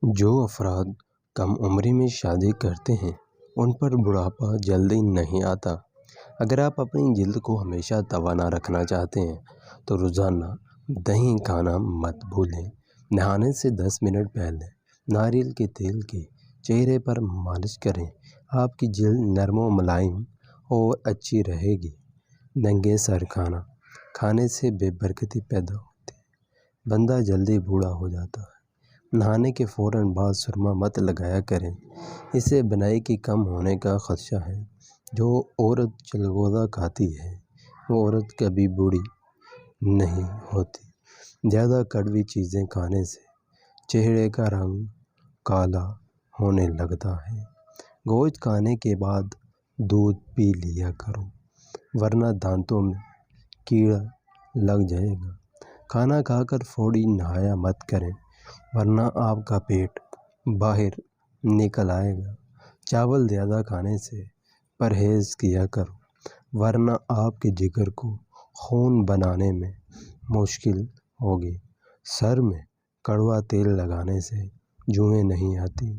جو افراد کم عمری میں شادی کرتے ہیں ان پر بڑھاپا جلدی نہیں آتا۔ اگر آپ اپنی جلد کو ہمیشہ توانا رکھنا چاہتے ہیں تو روزانہ دہی کھانا مت بھولیں۔ نہانے سے 10 منٹ پہلے ناریل کے تیل کی چہرے پر مالش کریں۔ آپ کی جلد نرم و ملائم اور اچھی رہے گی۔ ننگے سر کھانا کھانے سے بے برکتی پیدا ہوتی ہے، بندہ جلدی بوڑھا ہو جاتا ہے۔ نہانے کے فوراً بعد سرما مت لگایا کریں، اس سے بنائی کی کم ہونے کا خدشہ ہے۔ جو عورت چلگوزہ کھاتی ہے وہ عورت کبھی بوڑھی نہیں ہوتی۔ زیادہ کڑوی چیزیں کھانے سے چہرے کا رنگ کالا ہونے لگتا ہے۔ گوشت کھانے کے بعد دودھ پی لیا کرو ورنہ دانتوں میں کیڑا لگ جائے گا۔ کھانا کھا کر فوری نہایا مت کریں ورنہ آپ کا پیٹ باہر نکل آئے گا۔ چاول زیادہ کھانے سے پرہیز کیا کرو ورنہ آپ کے جگر کو خون بنانے میں مشکل ہوگی۔ سر میں کڑوا تیل لگانے سے جوئیں نہیں آتی۔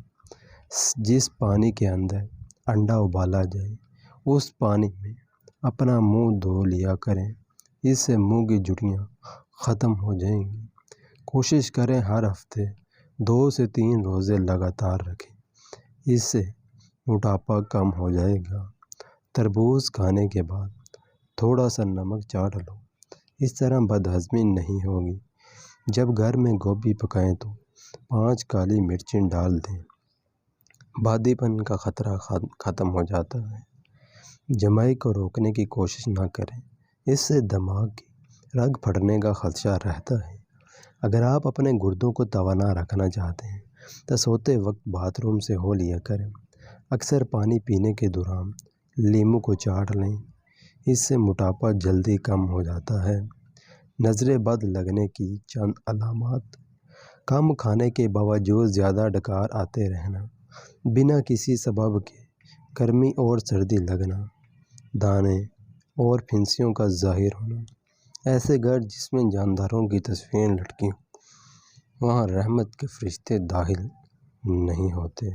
جس پانی کے اندر انڈا ابالا جائے اس پانی میں اپنا منہ دھو لیا کریں، اس سے منہ کی جھریاں ختم ہو جائیں گی۔ کوشش کریں ہر ہفتے 2 سے 3 روزے لگاتار رکھیں، اس سے موٹاپا کم ہو جائے گا۔ تربوز کھانے کے بعد تھوڑا سا نمک چاٹ لو، اس طرح بد ہضمی نہیں ہوگی۔ جب گھر میں گوبھی پکائیں تو 5 کالی مرچیں ڈال دیں، بادی پن کا خطرہ ختم ہو جاتا ہے۔ جمائی کو روکنے کی کوشش نہ کریں، اس سے دماغ کی رگ پھٹنے کا خدشہ رہتا ہے۔ اگر آپ اپنے گردوں کو توانا رکھنا چاہتے ہیں تو سوتے وقت باتھ روم سے ہو لیا کریں۔ اکثر پانی پینے کے دوران لیموں کو چاٹ لیں، اس سے موٹاپا جلدی کم ہو جاتا ہے۔ نظریں بد لگنے کی چند علامات: کم کھانے کے باوجود زیادہ ڈکار آتے رہنا، بنا کسی سبب کے گرمی اور سردی لگنا، دانے اور پھنسیوں کا ظاہر ہونا۔ ایسے گھر جس میں جانداروں کی تصویریں لٹکی ہوں وہاں رحمت کے فرشتے داخل نہیں ہوتے۔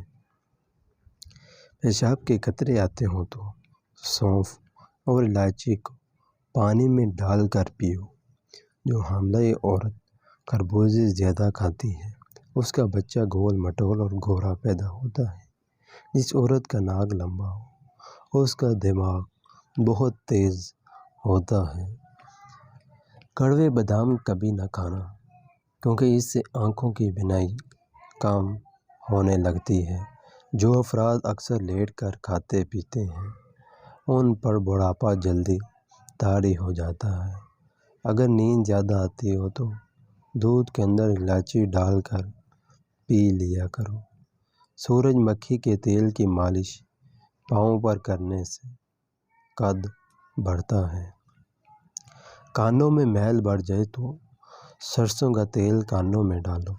پیشاب کے قطرے آتے ہوں تو سونف اور الائچی کو پانی میں ڈال کر پیو۔ جو حاملہ عورت خربوزے زیادہ کھاتی ہے اس کا بچہ گول مٹول اور گورا پیدا ہوتا ہے۔ جس عورت کا ناک لمبا ہو اس کا دماغ بہت تیز ہوتا ہے۔ کڑوے بادام کبھی نہ کھانا کیونکہ اس سے آنکھوں کی بینائی کم ہونے لگتی ہے۔ جو افراد اکثر لیٹ کر کھاتے پیتے ہیں ان پر بڑھاپا جلدی طاری ہو جاتا ہے۔ اگر نیند زیادہ آتی ہو تو دودھ کے اندر الائچی ڈال کر پی لیا کرو۔ سورج مکھی کے تیل کی مالش پاؤں پر کرنے سے قد بڑھتا ہے۔ کانوں میں میل بڑھ جائے تو سرسوں کا تیل کانوں میں ڈالو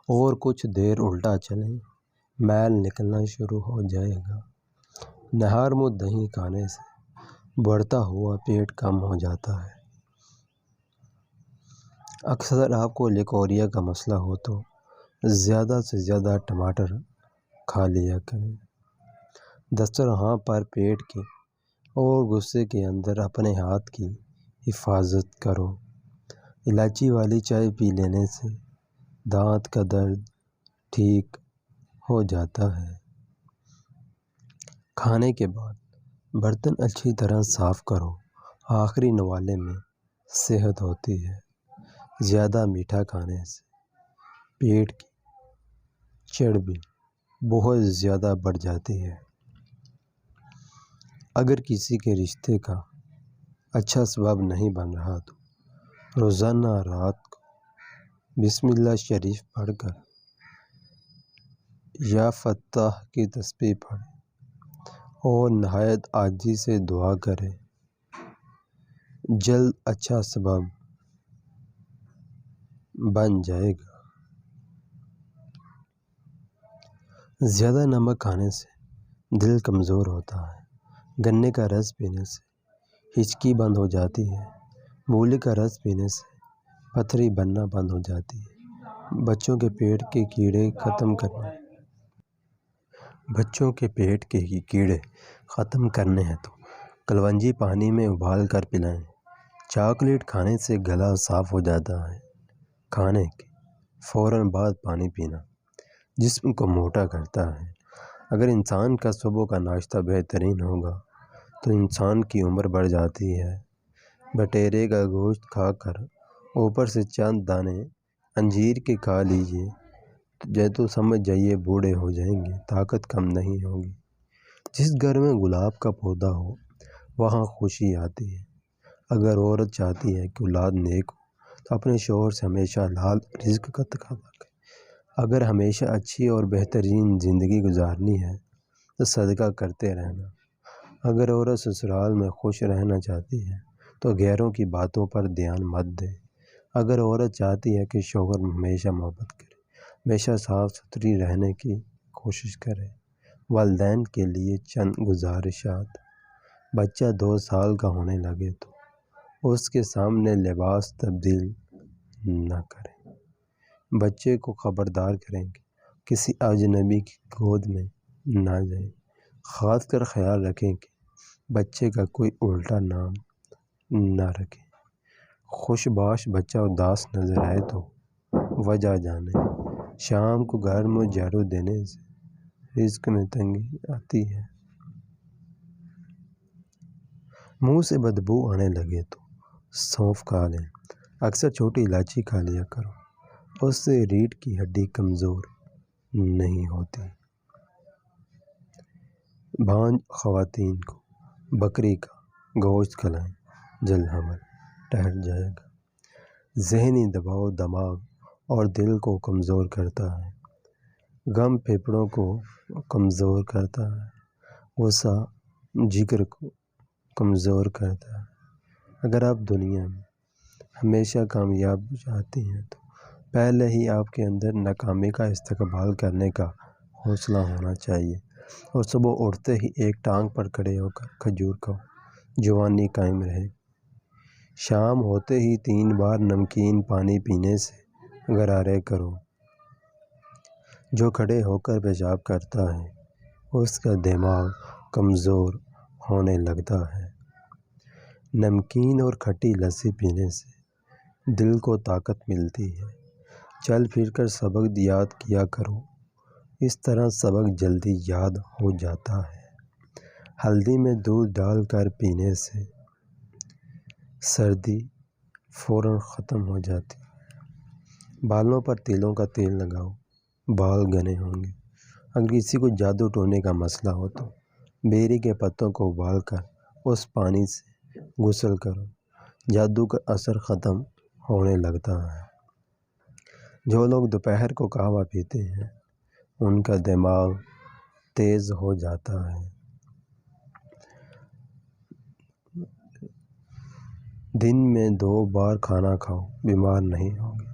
اور کچھ دیر الٹا چلیں، میل نکلنا شروع ہو جائے گا۔ نہار منہ دہی کھانے سے بڑھتا ہوا پیٹ کم ہو جاتا ہے۔ اکثر آپ کو لیکوریا کا مسئلہ ہو تو زیادہ سے زیادہ ٹماٹر کھا لیا کریں۔ دسترخوان پر پیٹ کے اور غصے کے اندر اپنے ہاتھ کی حفاظت کرو۔ الائچی والی چائے پی لینے سے دانت کا درد ٹھیک ہو جاتا ہے۔ کھانے کے بعد برتن اچھی طرح صاف کرو، آخری نوالے میں صحت ہوتی ہے۔ زیادہ میٹھا کھانے سے پیٹ کی چربی بہت زیادہ بڑھ جاتی ہے۔ اگر کسی کے رشتے کا اچھا سبب نہیں بن رہا تو روزانہ رات کو بسم اللہ شریف پڑھ کر یا فتح کی تسبیح پڑھیں اور نہایت عاجزی سے دعا کریں، جلد اچھا سبب بن جائے گا۔ زیادہ نمک کھانے سے دل کمزور ہوتا ہے۔ گنے کا رس پینے سے ہچکی بند ہو جاتی ہے۔ مولی کا رس پینے سے پتھری بننا بند ہو جاتی ہے۔ بچوں کے پیٹ کے کیڑے ختم کرنے ہیں تو کلونجی پانی میں ابال کر پلائیں۔ چاکلیٹ کھانے سے گلا صاف ہو جاتا ہے۔ کھانے کے فوراً بعد پانی پینا جسم کو موٹا کرتا ہے۔ اگر انسان کا صبح کا ناشتہ بہترین ہوگا تو انسان کی عمر بڑھ جاتی ہے۔ بٹیرے کا گوشت کھا کر اوپر سے چند دانے انجیر کے کھا لیجیے تو سمجھ جائیے بوڑھے ہو جائیں گے، طاقت کم نہیں ہوگی۔ جس گھر میں گلاب کا پودا ہو وہاں خوشی آتی ہے۔ اگر عورت چاہتی ہے کہ اولاد نیک ہو تو اپنے شوہر سے ہمیشہ حلال رزق کا تقاضا کرے۔ اگر ہمیشہ اچھی اور بہترین زندگی گزارنی ہے تو صدقہ کرتے رہنا۔ اگر عورت سسرال میں خوش رہنا چاہتی ہے تو غیروں کی باتوں پر دھیان مت دے۔ اگر عورت چاہتی ہے کہ شوہر ہمیشہ محبت کرے، ہمیشہ صاف ستھری رہنے کی کوشش کرے۔ والدین کے لیے چند گزارشات۔ بچہ 2 سال کا ہونے لگے تو اس کے سامنے لباس تبدیل نہ کریں۔ بچے کو خبردار کریں کہ کسی اجنبی کی گود میں نہ جائیں۔ خاص کر خیال رکھیں کہ بچے کا کوئی الٹا نام نہ رکھیں۔ خوش باش بچہ اداس نظر آئے تو وجہ جانیں۔ شام کو گھر میں جھاڑو دینے سے رزق میں تنگی آتی ہے۔ منہ سے بدبو آنے لگے تو سونف کھا لیں۔ اکثر چھوٹی الائچی کھا لیا کرو، اس سے ریڑھ کی ہڈی کمزور نہیں ہوتی۔ بانجھ خواتین کو بکری کا گوشت کھلائیں، جلد حمل ٹھہر جائے گا۔ ذہنی دباؤ دماغ اور دل کو کمزور کرتا ہے۔ غم پھیپھڑوں کو کمزور کرتا ہے۔ غصہ جگر کو کمزور کرتا ہے۔ اگر آپ دنیا میں ہمیشہ کامیاب چاہتے ہیں تو پہلے ہی آپ کے اندر ناکامی کا استقبال کرنے کا حوصلہ ہونا چاہیے، اور صبح اٹھتے ہی ایک ٹانگ پر کھڑے ہو کر کھجور کھاؤ، جوانی قائم رہے۔ شام ہوتے ہی 3 بار نمکین پانی پینے سے غرارے کرو۔ جو کھڑے ہو کر پیشاب کرتا ہے اس کا دماغ کمزور ہونے لگتا ہے۔ نمکین اور کھٹی لسی پینے سے دل کو طاقت ملتی ہے۔ چل پھر کر سبق یاد کیا کرو، اس طرح سبق جلدی یاد ہو جاتا ہے۔ ہلدی میں دودھ ڈال کر پینے سے سردی فوراً ختم ہو جاتی ہے۔ بالوں پر تلوں کا تیل لگاؤ، بال گھنے ہوں گے۔ اگر کسی کو جادو ٹونے کا مسئلہ ہو تو بیری کے پتوں کو ابال کر اس پانی سے غسل کرو، جادو کا اثر ختم ہونے لگتا ہے۔ جو لوگ دوپہر کو قہوہ پیتے ہیں ان کا دماغ تیز ہو جاتا ہے۔ دن میں 2 بار کھانا کھاؤ، بیمار نہیں ہوگے۔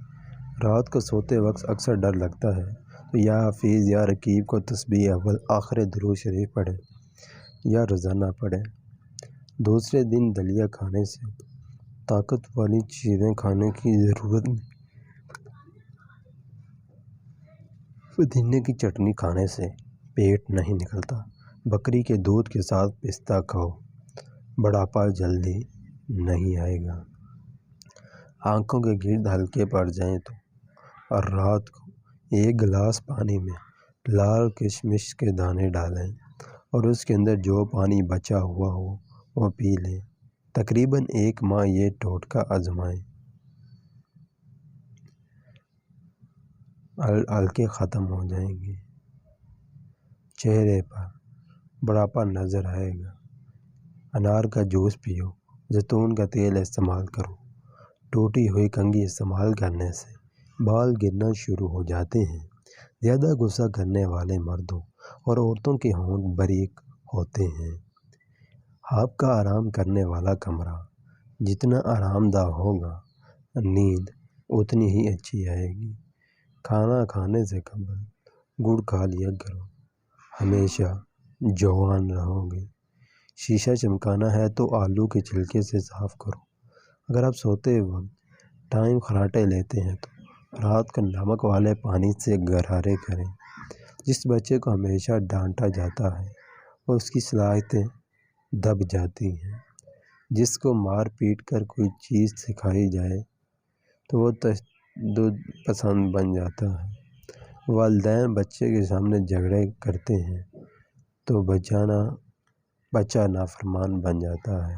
رات کو سوتے وقت اکثر ڈر لگتا ہے تو یا حفیظ یا رقیب کو تسبیح اول آخر درود شریف پڑھیں یا روزانہ پڑھیں۔ دوسرے دن دلیا کھانے سے طاقت والی چیزیں کھانے کی ضرورت نہیں۔ پودینے کی چٹنی کھانے سے پیٹ نہیں نکلتا۔ بکری کے دودھ کے ساتھ پستہ کھاؤ، بڑھاپا جلدی نہیں آئے گا۔ آنکھوں کے گرد ہلکے پڑ جائیں تو رات کو 1 گلاس پانی میں لال کشمش کے دانے ڈالیں اور اس کے اندر جو پانی بچا ہوا ہو وہ پی لیں۔ تقریباً 1 ماہ یہ ٹوٹکا آزمائیں، ہلکے ختم ہو جائیں گے۔ چہرے پر بڑھاپا نظر آئے گا۔ انار کا جوس پیو، زیتون کا تیل استعمال کرو۔ ٹوٹی ہوئی کنگھی استعمال کرنے سے بال گرنا شروع ہو جاتے ہیں۔ زیادہ غصہ کرنے والے مردوں اور عورتوں کے ہونٹ باریک ہوتے ہیں۔ آپ کا آرام کرنے والا کمرہ جتنا آرام دہ ہوگا، نیند اتنی ہی اچھی آئے گی۔ کھانا کھانے سے قبل گڑ کھا لیا کرو، ہمیشہ جوان رہو گے۔ شیشہ چمکانا ہے تو آلو کے چھلکے سے صاف کرو۔ اگر آپ سوتے وقت ٹائم خراٹے لیتے ہیں تو رات کو نمک والے پانی سے غرارے کریں۔ جس بچے کو ہمیشہ ڈانٹا جاتا ہے اور اس کی صلاحیتیں دب جاتی ہیں، جس کو مار پیٹ کر کوئی چیز سکھائی جائے تو وہ تشدد پسند بن جاتا ہے۔ والدین بچے کے سامنے جھگڑے کرتے ہیں تو بچہ نافرمان بن جاتا ہے۔